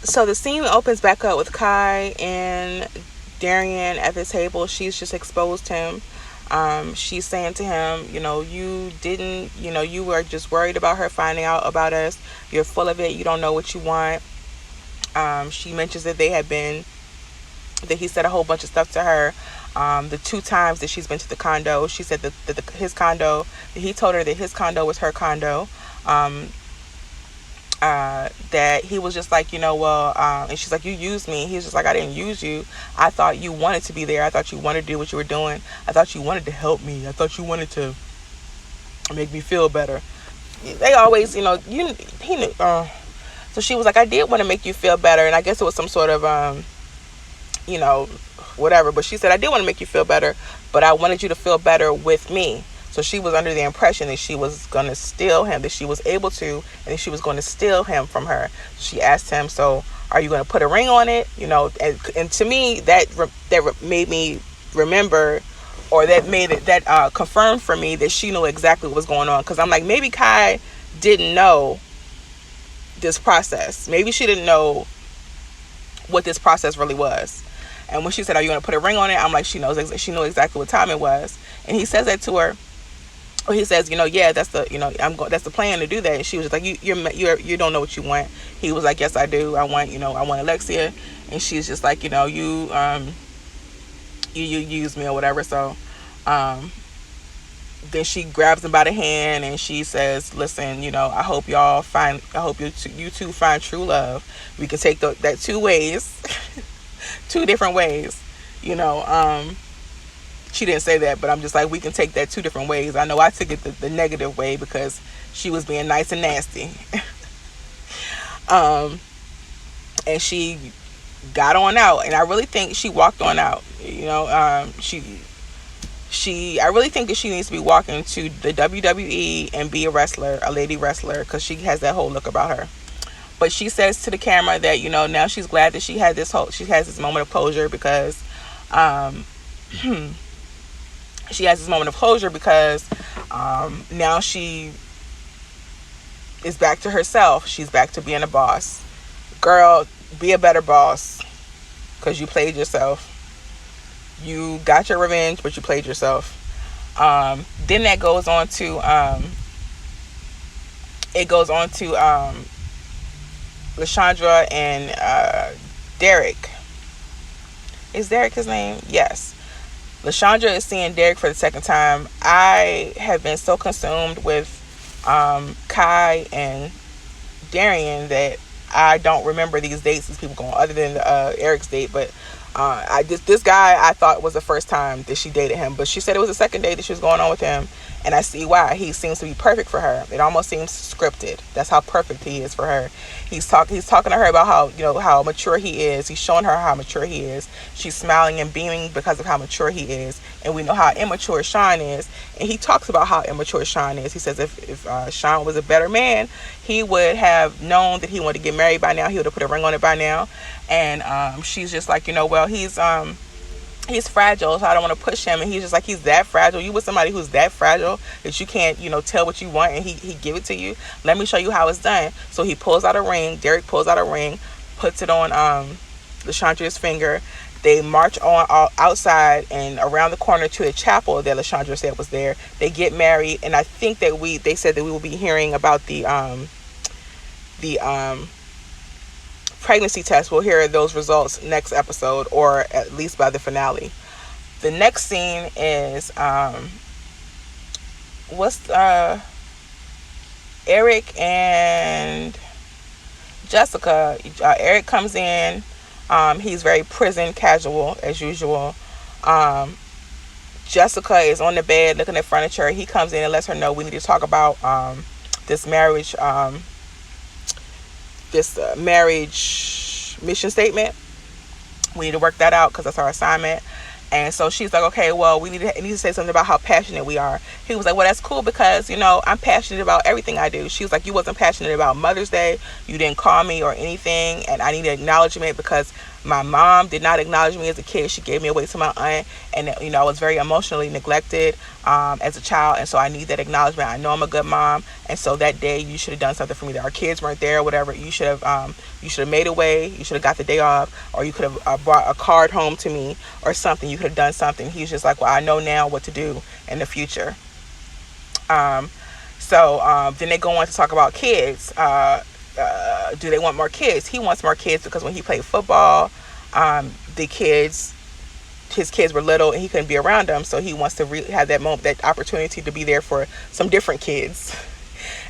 So the scene opens back up with Kai and Darian at the table. She's just exposed him. She's saying to him, you were just worried about her finding out about us. You're full of it. You don't know what you want. She mentions that that he said a whole bunch of stuff to her. The 2 times that she's been to the condo, she said that his condo, that he told her that his condo was her condo. That he was just like, and she's like, you used me. He's just like, I didn't use you. I thought you wanted to be there. I thought you wanted to do what you were doing. I thought you wanted to help me. I thought you wanted to make me feel better. They always, he knew. So she was like, I did want to make you feel better. And I guess it was some sort of, whatever. But she said, I did want to make you feel better, but I wanted you to feel better with me. So she was under the impression that she was going to steal him, that she was able to, and that she was going to steal him from her. She asked him, so are you going to put a ring on it? And to me, that made me remember, or that confirmed for me that she knew exactly what was going on. Because I'm like, maybe Kai didn't know this process. Maybe she didn't know what this process really was. And when she said, are you going to put a ring on it? I'm like, she knew exactly what time it was. And he says that to her. Or he says, yeah, that's that's the plan to do that. And she was just like, you don't know what you want. He was like, yes, I do. I want Alexia. And she's just like, you use me or whatever. So, then she grabs him by the hand and she says, listen, I hope you two find true love. We can take that 2 ways, 2 different ways, She didn't say that, but I'm just like, we can take that 2 different ways. I know I took it the negative way because she was being nice and nasty. And she got on out, and I really think she walked on out. I really think that she needs to be walking to the WWE and be a lady wrestler, because she has that whole look about her. But she says to the camera that, now she's glad that she has this moment of closure because, she has this moment of closure because now she is back to herself. She's back to being a boss. Girl, be a better boss, because you played yourself. You got your revenge, but you played yourself. Then that goes on to Lashandra and Derek. Is Derek his name? Yes. Lashandra is seeing Derek for the second time. I have been so consumed with Kai and Darion that I don't remember these dates these people going, other than Eric's date. But this guy, I thought was the first time that she dated him, but she said it was the second date that she was going on with him, and I see why. He seems to be perfect for her. It almost seems scripted. That's how perfect he is for her. He's talking to her about how mature he is. He's showing her how mature he is. She's smiling and beaming because of how mature he is, and we know how immature Sean is. And he talks about how immature Sean is. He says if Sean was a better man, he would have known that he wanted to get married by now. He would have put a ring on it by now. And she's just like, well, he's fragile, so I don't want to push him. And he's just like, he's that fragile? You with somebody who's that fragile that you can't, tell what you want, and he give it to you? Let me show you how it's done. So he pulls out a ring. Derek pulls out a ring, puts it on Lashandra's finger. They march on outside and around the corner to the chapel that Lashandra said was there. They get married, and I think that they said that we will be hearing about the pregnancy test. We'll hear those results next episode, or at least by the finale. The next scene is Eric and Jessica. Eric comes in. He's very prison casual as usual. Jessica is on the bed looking at furniture. He comes in and lets her know we need to talk about this marriage mission statement. We need to work that out because that's our assignment. And so she's like, okay, well, we need to say something about how passionate we are. He was like, well, that's cool because, I'm passionate about everything I do. She was like, you wasn't passionate about Mother's Day. You didn't call me or anything. And I need acknowledgement because My mom did not acknowledge me as a kid. She gave me away to my aunt, and I was very emotionally neglected as a child, and so I need that acknowledgement. I know I'm a good mom, and so that day you should have done something for me. That our kids weren't there or whatever. You should have made a way. You should have got the day off, or you could have brought a card home to me or something. You could have done something. He's just like, well, I know now what to do in the future. Then they go on to talk about kids. Do they want more kids? He wants more kids because when he played football, his kids were little and he couldn't be around them. So he wants to have that moment, that opportunity to be there for some different kids.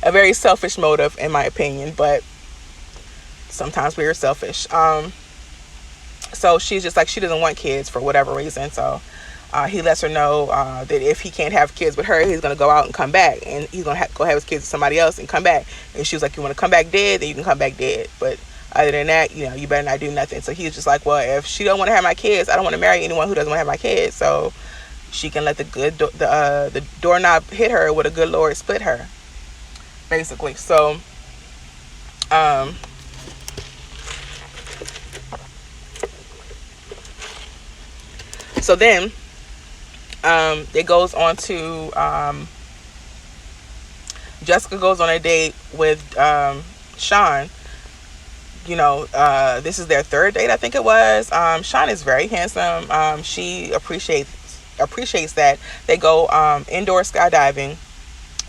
A very selfish motive, in my opinion, but sometimes we are selfish. So she's just like, she doesn't want kids for whatever reason. So he lets her know that if he can't have kids with her, he's going to go out and come back. And he's going to go have his kids with somebody else and come back. And she was like, you want to come back dead? Then you can come back dead. But other than that, you better not do nothing. So he's just like, well, if she don't want to have my kids, I don't want to marry anyone who doesn't want to have my kids. So she can let the doorknob hit her with a good Lord split her, basically. So then it goes on to Jessica goes on a date with Sean. This is their third date, I think it was. Sean is very handsome. She appreciates that. They go indoor skydiving.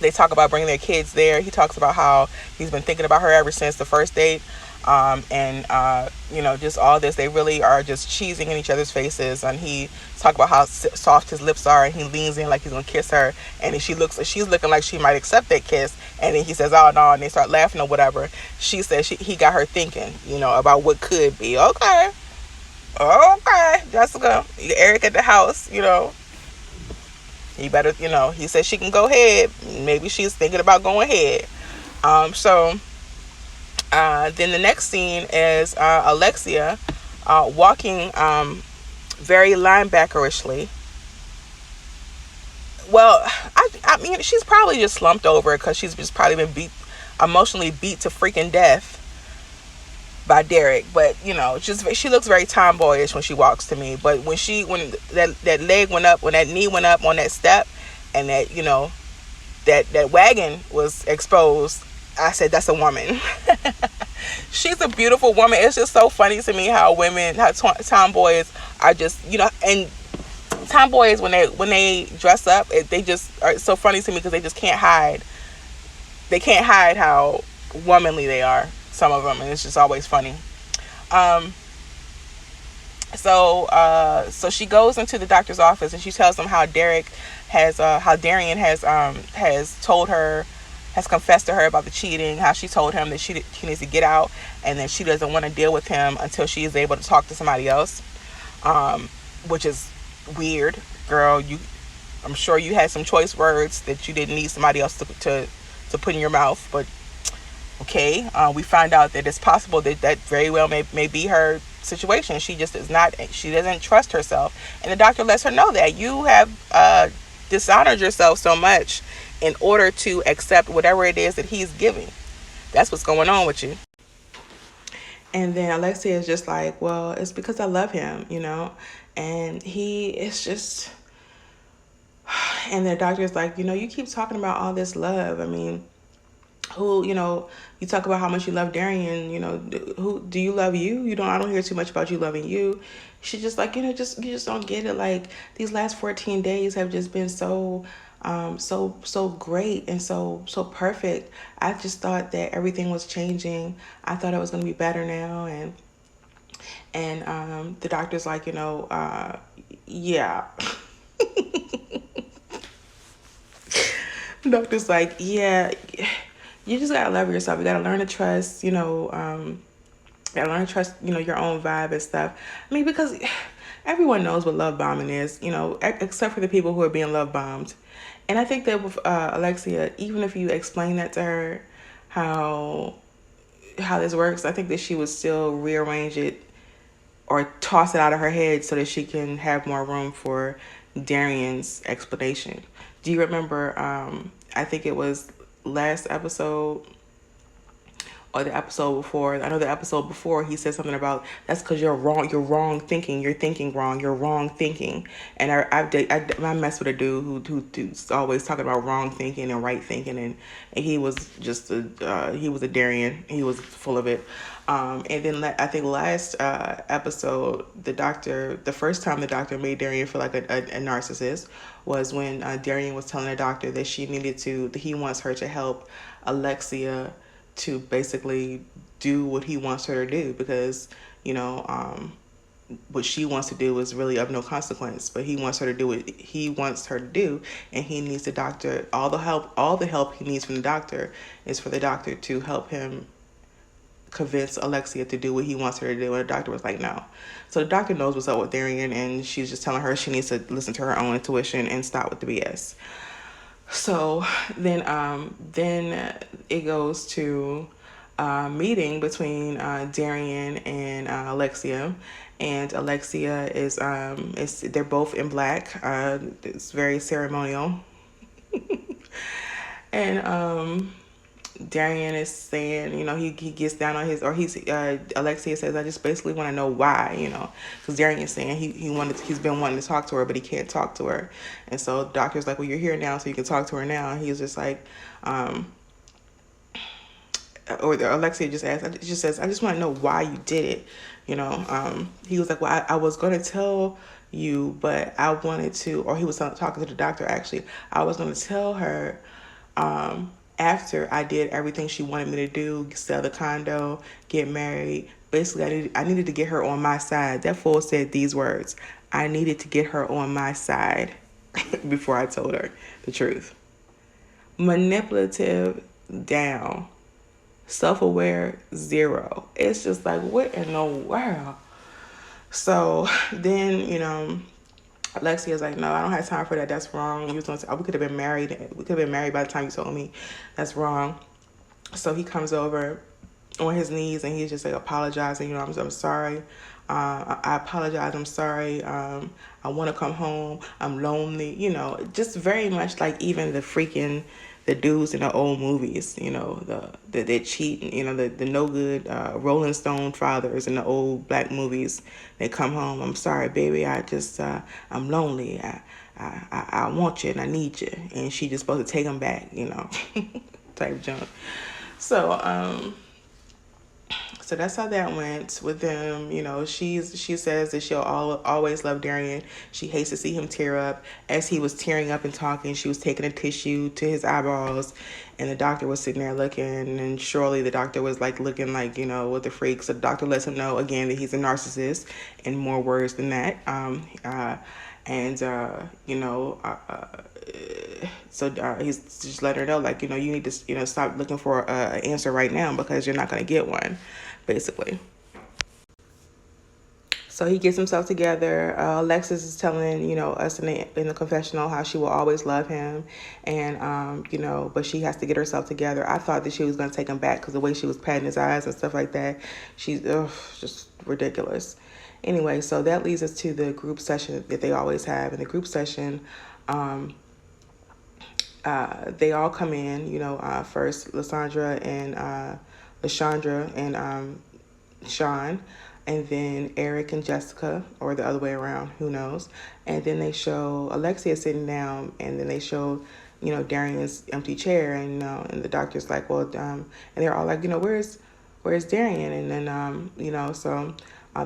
They talk about bringing their kids there. He talks about how he's been thinking about her ever since the first date. Just all this. They really are just cheesing in each other's faces. And he talks about how soft his lips are, and he leans in like he's gonna kiss her. And then she's looking like she might accept that kiss. And then he says, "Oh no," and they start laughing or whatever. She says he got her thinking, about what could be. Okay, Jessica, Eric at the house, he better, he said she can go ahead. Maybe she's thinking about going ahead. Then the next scene is Alexia walking very linebackerishly. Well, I mean, she's probably just slumped over because she's just probably been emotionally beat to freaking death by Derek. But she looks very tomboyish when she walks to me. But when that leg went up, when that knee went up on that step, and that that wagon was exposed, I said, that's a woman. She's a beautiful woman. It's just so funny to me how tomboys are just, and tomboys when they dress up, they just are so funny to me because they just can't hide. They can't hide how womanly they are, some of them, and it's just always funny. So she goes into the doctor's office and she tells him how Darion has confessed to her about the cheating, how she told him that she needs to get out and that she doesn't want to deal with him until she is able to talk to somebody else, which is weird. Girl, I'm sure you had some choice words that you didn't need somebody else to put in your mouth, but okay. We find out that it's possible that very well may be her situation. She doesn't trust herself, and the doctor lets her know that you have dishonored yourself so much in order to accept whatever it is that he's giving. That's what's going on with you. And then Alexia is just like, well, it's because I love him, and he is just, and the doctor is like, you keep talking about all this love. I mean, who, you talk about how much you love Darion, who do you love you? I don't hear too much about you loving you. She's just like, you just don't get it. Like, these last 14 days have just been so great and so perfect. I just thought that everything was changing. I thought it was going to be better now. And the doctor's like, yeah. The doctor's like, yeah, you just got to love yourself. You got to learn to trust, gotta learn to trust, your own vibe and stuff. I mean, because everyone knows what love bombing is, except for the people who are being love bombed. And I think that with Alexia, even if you explain that to her, how this works, I think that she would still rearrange it or toss it out of her head so that she can have more room for Darion's explanation. Do you remember, I think it was last episode or the episode before. I know the episode before he said something about that's because you're wrong. You're wrong thinking. You're thinking wrong. You're wrong thinking. And I mess with a dude who's always talking about wrong thinking and right thinking, and he was just he was a Darian. He was full of it. And then I think last episode, the first time the doctor made Darian feel like a narcissist was when Darian was telling the doctor that he wants her to help Alexia to basically do what he wants her to do, because, what she wants to do is really of no consequence, but he wants her to do what he wants her to do, and he needs the doctor, all the help he needs from the doctor is for the doctor to help him convince Alexia to do what he wants her to do, and the doctor was like, no. So the doctor knows what's up with Darian, and she's just telling her she needs to listen to her own intuition and stop with the BS. So then it goes to a meeting between Darian and Alexia, and Alexia is they're both in black. It's very ceremonial, and Darian is saying, he gets down on his, or Alexia says, I just basically want to know why, because Darian is saying he's been wanting to talk to her, but he can't talk to her. And so the doctor's like, well, you're here now, so you can talk to her now. And he's just like, or Alexia just says, I just want to know why you did it. He was like, well, I was going to tell you, but I wanted to, or he was talking to the doctor, actually, I was going to tell her, after I did everything she wanted me to do, sell the condo, get married. Basically, I needed to get her on my side. That fool said these words: I needed to get her on my side before I told her the truth. Manipulative, down. Self-aware, 0. It's just like, what in the world? So then, Alexia's like, no, I don't have time for that. That's wrong. We could have been married. We could have been married by the time you told me. That's wrong. So he comes over on his knees and he's just like apologizing. I'm sorry. I apologize. I'm sorry. I want to come home. I'm lonely. Just very much like even the dudes in the old movies, the cheating, the no good Rolling Stone fathers in the old black movies. They come home, I'm sorry, baby, I just I'm lonely. I want you and I need you, and she just supposed to take him back, type junk. So that's how that went with them. She says that she'll always love Darian. She hates to see him tear up. As he was tearing up and talking, she was taking a tissue to his eyeballs, and the doctor was sitting there looking, and surely the doctor was like looking like, what the freak. So the doctor lets him know again that he's a narcissist, in more words than that. So he's just letting her know, like, you need to, stop looking for an answer right now, because you're not going to get one, basically. So he gets himself together. Alexis is telling, us in the confessional how she will always love him, and, but she has to get herself together. I thought that she was going to take him back because the way she was patting his eyes and stuff like that, she's just ridiculous. Anyway, so that leads us to the group session that they always have. In the group session, they all come in, first Lashandra and Sean, and then Eric and Jessica, or the other way around, who knows. And then they show Alexia sitting down, and then they show, Darion's empty chair, and the doctor's like, well, and they're all like, where's Darion? And then, so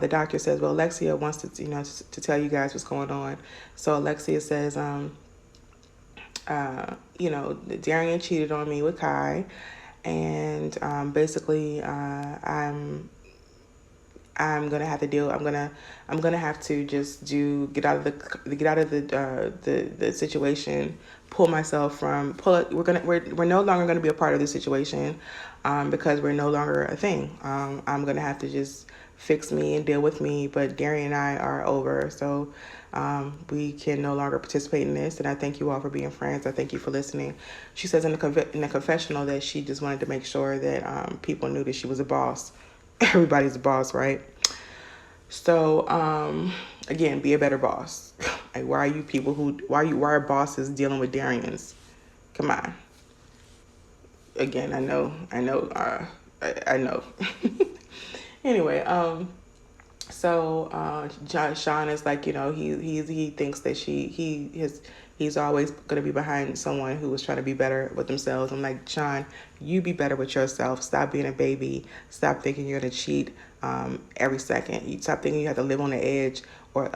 the doctor says, well, Alexia wants to, to tell you guys what's going on. So Alexia says, Darian cheated on me with Kai, and basically, I'm gonna have to deal. I'm gonna have to just get out of the situation. Pull myself from. We're no longer gonna be a part of this situation, because we're no longer a thing. I'm gonna have to just fix me and deal with me. But Darrion and I are over, so we can no longer participate in this. And I thank you all for being friends. I thank you for listening. She says in the confessional that she just wanted to make sure that people knew that she was a boss. Everybody's a boss, right? So again, be a better boss. Like, why are bosses dealing with Darians? Come on. Again, I know I know. Anyway, so Sean is like, he thinks that he's always gonna be behind someone who is trying to be better with themselves. I'm like, Sean, you be better with yourself. Stop being a baby. Stop thinking you're gonna cheat every second. You stop thinking you have to live on the edge, or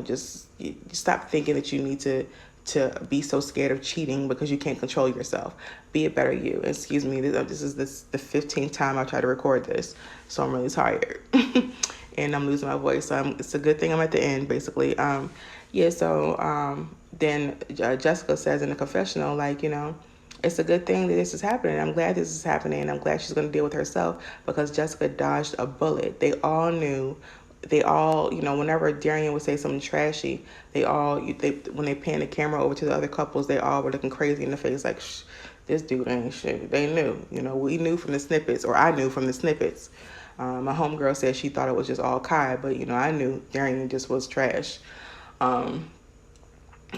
just you stop thinking that you need to be so scared of cheating because you can't control yourself. Be a better you. Excuse me, this is the 15th time I've tried to record this, so I'm really tired. And I'm losing my voice, so it's a good thing I'm at the end, basically. Then Jessica says in the confessional, like, it's a good thing that this is happening. I'm glad this is happening. I'm glad she's going to deal with herself, because Jessica dodged a bullet. They all knew. They all, whenever Darian would say something trashy, when they panned the camera over to the other couples, they all were looking crazy in the face, like, this dude ain't shit. They knew. We knew from the snippets, or I knew from the snippets. My homegirl said she thought it was just all Kai, but I knew Darian just was trash.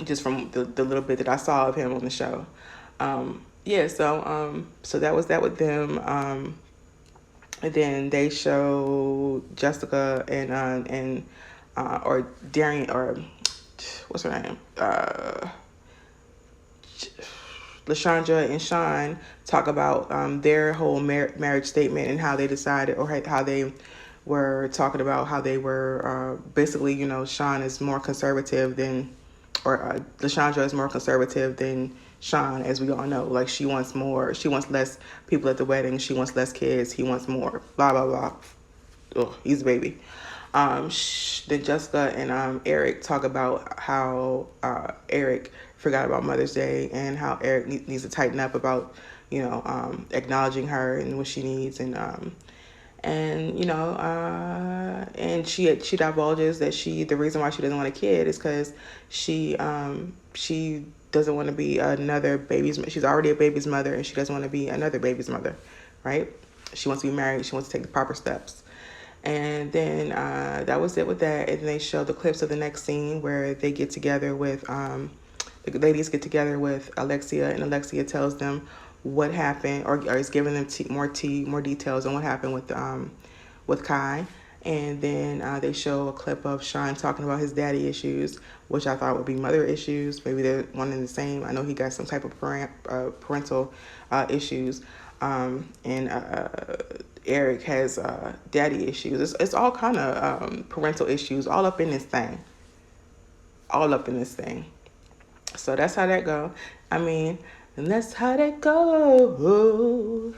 Just from the little bit that I saw of him on the show. So that was that with them. And then they show Jessica or Darian, or what's her name? Lashandra and Sean talk about their whole marriage statement, and how they decided, or how they were talking about how they were basically, Sean is more conservative than, or Lashandra is more conservative than Sean, as we all know. Like, she wants less people at the wedding, she wants less kids, he wants more, blah, blah, blah. Oh, he's a baby. Then Jessica and Eric talk about how Eric forgot about Mother's Day, and how Eric needs to tighten up about, acknowledging her and what she needs, and she divulges that the reason why she doesn't want a kid is because she doesn't want to be another baby's. She's already a baby's mother, and she doesn't want to be another baby's mother, right? She wants to be married. She wants to take the proper steps. And then that was it with that. And then they show the clips of the next scene, where they get together with the ladies get together with Alexia, and Alexia tells them what happened, or is giving them more details on what happened with Kai. And then they show a clip of Sean talking about his daddy issues, which I thought would be mother issues. Maybe they're one and the same. I know he got some type of parental issues. And Eric has daddy issues. It's all kind of parental issues all up in this thing. So that's how that go. I mean, and that's how that go.